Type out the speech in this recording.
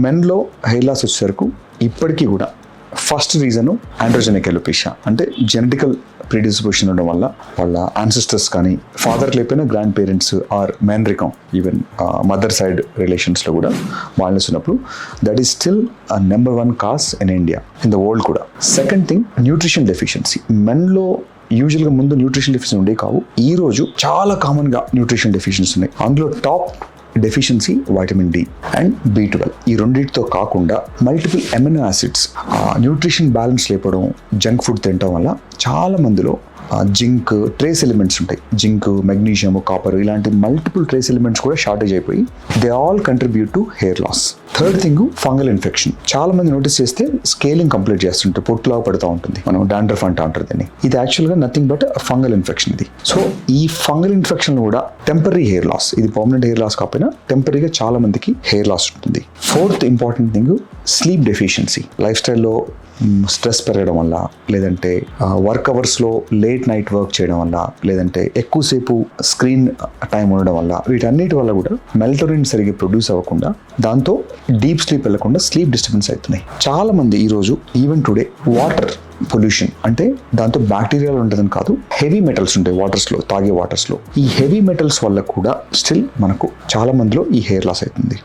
మెన్లో hair loss వచ్చేసరికి ఇప్పటికీ కూడా ఫస్ట్ రీజను ఆండ్రోజెనిక్ ఎలోపేషియా, అంటే జెనెటికల్ ప్రీడిస్పోజిషన్ ఉండడం వల్ల వాళ్ళ యాన్సిస్టర్స్ కానీ ఫాదర్ లేకపోయినా గ్రాండ్ పేరెంట్స్ ఆర్ మేనరికం, ఈవెన్ మదర్ సైడ్ రిలేషన్స్లో కూడా బాల్నెస్ ఉన్నప్పుడు that is still number 1 cause in India, in the world కూడా. Second thing, nutrition deficiency. మెన్లో యూజువల్గా ముందు న్యూట్రిషన్ డెఫిషియన్సీ ఉండే కావు, ఈ రోజు చాలా కామన్గా న్యూట్రిషన్ డెఫిషియన్సీ ఉన్నాయి. అందులో top deficiency vitamin D and B12. ఈ రెండింటితో కాకుండా multiple amino acids, nutrition balance లేపడం, జంక్ ఫుడ్ తినడం వల్ల చాలా మందిలో జింక్, ట్రేస్ ఎలిమెంట్స్ ఉంటాయి, జింక్, మెగ్నీషియం, కాపర్, ఇలాంటి మల్టిపుల్ ట్రేస్ ఎలిమెంట్స్ కూడా షార్టేజ్ అయిపోయి they all contribute to hair loss. Third thing, fungal infection. చాలా మంది నోటీస్ చేస్తే స్కేలింగ్ కంప్లీట్ చేస్తుంటే పొట్టులాగా పడుతూ ఉంటుంది, మనం డాండ్రఫ్ అంటారు దీన్ని. ఇది యాక్చువల్గా నథింగ్ బట్ ఫంగల్ ఇన్ఫెక్షన్ ఇది. సో ఈ ఫంగల్ ఇన్ఫెక్షన్ కూడా టెంపరీ హెయిర్ లాస్, ఇది పర్మనెంట్ హెయిర్ లాస్ కాకపోయినా టెంపరీగా చాలా మందికి హెయిర్ లాస్ ఉంటుంది. Fourth important thing, sleep deficiency. Life స్టైల్లో స్ట్రెస్ పెరగడం వల్ల, లేదంటే వర్క్ అవర్స్లో లేట్ నైట్ వర్క్ చేయడం వల్ల, లేదంటే ఎక్కువసేపు స్క్రీన్ టైం ఉండడం వల్ల, వీటన్నిటి వల్ల కూడా మెలటోనిన్ సరిగ్గా ప్రొడ్యూస్ అవ్వకుండా దాంతో డీప్ స్లీప్ వెళ్లకుండా స్లీప్ డిస్టర్బెన్స్ అవుతున్నాయి. చాలా మంది ఈరోజు ఈవెన్ టుడే వాటర్ పొల్యూషన్, అంటే దాంతో బ్యాక్టీరియాలు ఉంటుందని కాదు, హెవీ మెటల్స్ ఉంటాయి వాటర్స్లో, తాగే వాటర్స్లో. ఈ హెవీ మెటల్స్ వల్ల కూడా స్టిల్ మనకు చాలా మందిలో ఈ హెయిర్ లాస్ అవుతుంది.